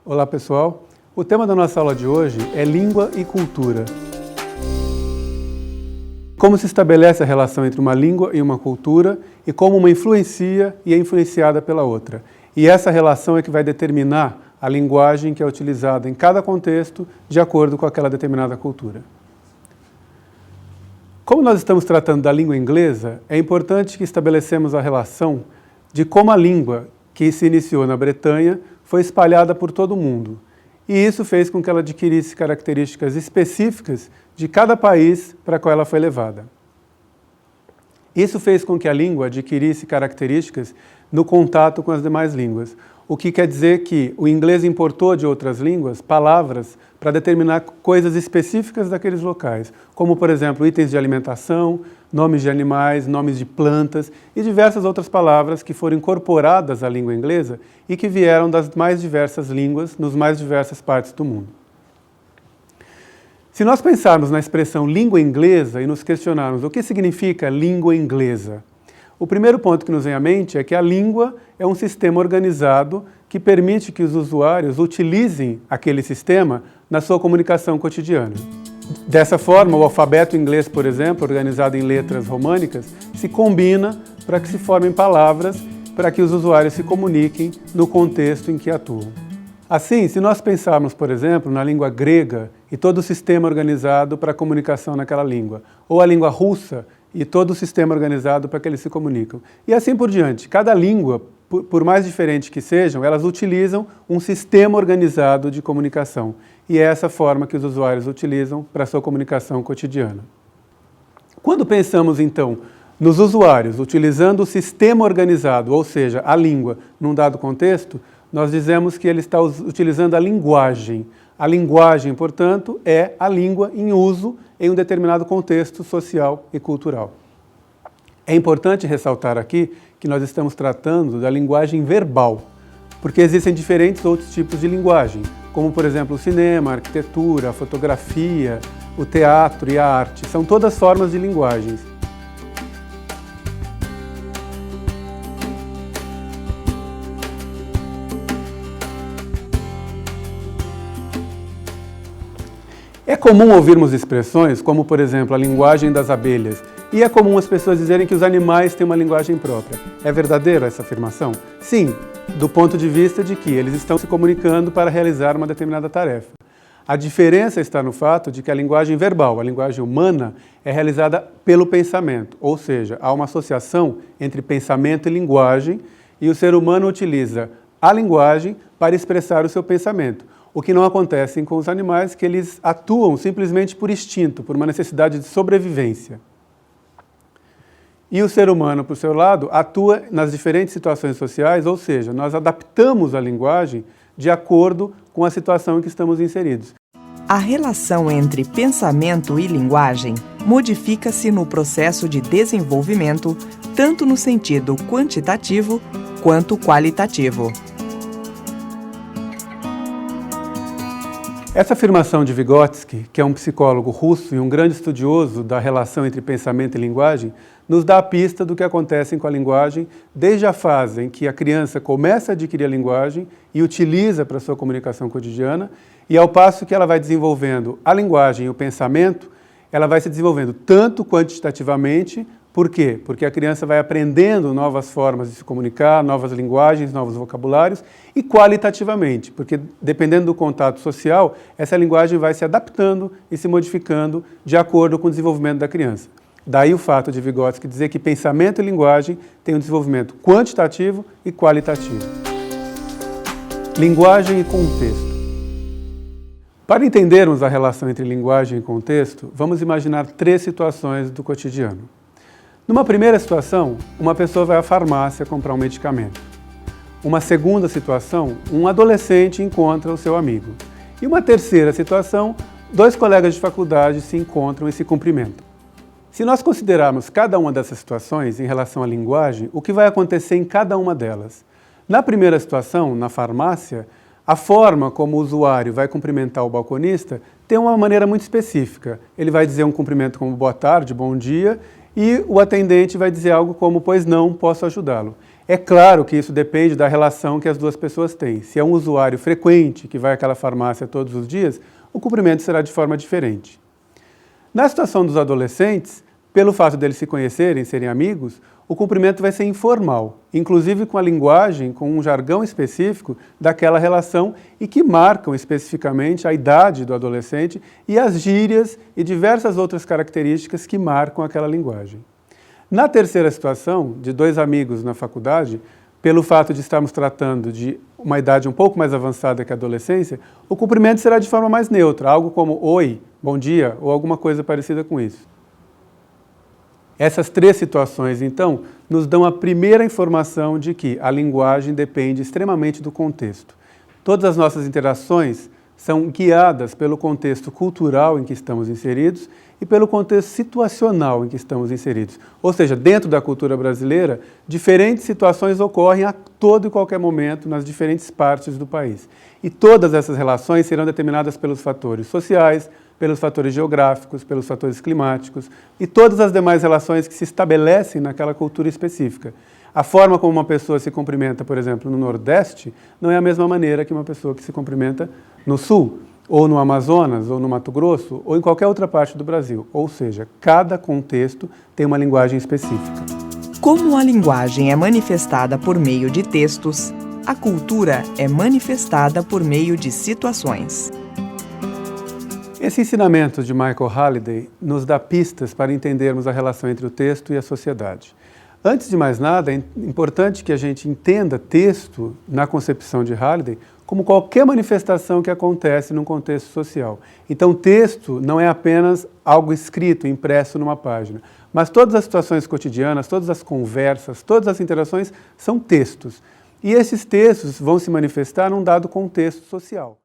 Olá pessoal, o tema da nossa aula de hoje é língua e cultura. Como se estabelece a relação entre uma língua e uma cultura e como uma influencia e é influenciada pela outra. E essa relação é que vai determinar a linguagem que é utilizada em cada contexto de acordo com aquela determinada cultura. Como nós estamos tratando da língua inglesa, é importante que estabelecemos a relação de como a língua que se iniciou na Bretanha foi espalhada por todo o mundo. E isso fez com que ela adquirisse características específicas de cada país para qual ela foi levada. Isso fez com que a língua adquirisse características no contato com as demais línguas, o que quer dizer que o inglês importou de outras línguas palavras para determinar coisas específicas daqueles locais, como, por exemplo, itens de alimentação, nomes de animais, nomes de plantas e diversas outras palavras que foram incorporadas à língua inglesa e que vieram das mais diversas línguas nos mais diversas partes do mundo. Se nós pensarmos na expressão língua inglesa e nos questionarmos o que significa língua inglesa, o primeiro ponto que nos vem à mente é que a língua é um sistema organizado que permite que os usuários utilizem aquele sistema na sua comunicação cotidiana. Dessa forma, o alfabeto inglês, por exemplo, organizado em letras românicas, se combina para que se formem palavras para que os usuários se comuniquem no contexto em que atuam. Assim, se nós pensarmos, por exemplo, na língua grega e todo o sistema organizado para a comunicação naquela língua, ou a língua russa e todo o sistema organizado para que eles se comunicam. E assim por diante. Cada língua, por mais diferente que sejam, elas utilizam um sistema organizado de comunicação. E é essa forma que os usuários utilizam para a sua comunicação cotidiana. Quando pensamos, então, nos usuários utilizando o sistema organizado, ou seja, a língua, num dado contexto, nós dizemos que ele está utilizando a linguagem. A linguagem, portanto, é a língua em uso em um determinado contexto social e cultural. É importante ressaltar aqui que nós estamos tratando da linguagem verbal, porque existem diferentes outros tipos de linguagem, como, por exemplo, o cinema, a arquitetura, a fotografia, o teatro e a arte. São todas formas de linguagens. É comum ouvirmos expressões como, por exemplo, a linguagem das abelhas, e é comum as pessoas dizerem que os animais têm uma linguagem própria. É verdadeira essa afirmação? Sim, do ponto de vista de que eles estão se comunicando para realizar uma determinada tarefa. A diferença está no fato de que a linguagem verbal, a linguagem humana, é realizada pelo pensamento, ou seja, há uma associação entre pensamento e linguagem, e o ser humano utiliza a linguagem para expressar o seu pensamento. O que não acontece com os animais, que eles atuam simplesmente por instinto, por uma necessidade de sobrevivência. E o ser humano, por seu lado, atua nas diferentes situações sociais, ou seja, nós adaptamos a linguagem de acordo com a situação em que estamos inseridos. A relação entre pensamento e linguagem modifica-se no processo de desenvolvimento, tanto no sentido quantitativo quanto qualitativo. Essa afirmação de Vygotsky, que é um psicólogo russo e um grande estudioso da relação entre pensamento e linguagem, nos dá a pista do que acontece com a linguagem desde a fase em que a criança começa a adquirir a linguagem e utiliza para a sua comunicação cotidiana, e ao passo que ela vai desenvolvendo a linguagem e o pensamento, ela vai se desenvolvendo tanto quantitativamente. Por quê? Porque a criança vai aprendendo novas formas de se comunicar, novas linguagens, novos vocabulários, e qualitativamente, porque dependendo do contato social, essa linguagem vai se adaptando e se modificando de acordo com o desenvolvimento da criança. Daí o fato de Vygotsky dizer que pensamento e linguagem têm um desenvolvimento quantitativo e qualitativo. Linguagem e contexto. Para entendermos a relação entre linguagem e contexto, vamos imaginar 3 situações do cotidiano. Numa primeira situação, uma pessoa vai à farmácia comprar um medicamento. Uma segunda situação, um adolescente encontra o seu amigo. E uma terceira situação, 2 colegas de faculdade se encontram e se cumprimentam. Se nós considerarmos cada uma dessas situações em relação à linguagem, o que vai acontecer em cada uma delas? Na primeira situação, na farmácia, a forma como o usuário vai cumprimentar o balconista tem uma maneira muito específica. Ele vai dizer um cumprimento como boa tarde, bom dia, e o atendente vai dizer algo como, pois não, posso ajudá-lo. É claro que isso depende da relação que as duas pessoas têm. Se é um usuário frequente, que vai àquela farmácia todos os dias, o cumprimento será de forma diferente. Na situação dos adolescentes, pelo fato deles se conhecerem, serem amigos, o cumprimento vai ser informal, inclusive com a linguagem, com um jargão específico daquela relação e que marcam especificamente a idade do adolescente e as gírias e diversas outras características que marcam aquela linguagem. Na terceira situação, de dois amigos na faculdade, pelo fato de estarmos tratando de uma idade um pouco mais avançada que a adolescência, o cumprimento será de forma mais neutra, algo como oi, bom dia ou alguma coisa parecida com isso. Essas três situações, então, nos dão a primeira informação de que a linguagem depende extremamente do contexto. Todas as nossas interações são guiadas pelo contexto cultural em que estamos inseridos e pelo contexto situacional em que estamos inseridos. Ou seja, dentro da cultura brasileira, diferentes situações ocorrem a todo e qualquer momento nas diferentes partes do país. E todas essas relações serão determinadas pelos fatores sociais, pelos fatores geográficos, pelos fatores climáticos e todas as demais relações que se estabelecem naquela cultura específica. A forma como uma pessoa se cumprimenta, por exemplo, no Nordeste, não é a mesma maneira que uma pessoa que se cumprimenta no Sul, ou no Amazonas, ou no Mato Grosso, ou em qualquer outra parte do Brasil. Ou seja, cada contexto tem uma linguagem específica. Como a linguagem é manifestada por meio de textos, a cultura é manifestada por meio de situações. Esse ensinamento de Michael Halliday nos dá pistas para entendermos a relação entre o texto e a sociedade. Antes de mais nada, é importante que a gente entenda texto, na concepção de Halliday, como qualquer manifestação que acontece num contexto social. Então, texto não é apenas algo escrito, impresso numa página, mas todas as situações cotidianas, todas as conversas, todas as interações são textos. E esses textos vão se manifestar num dado contexto social.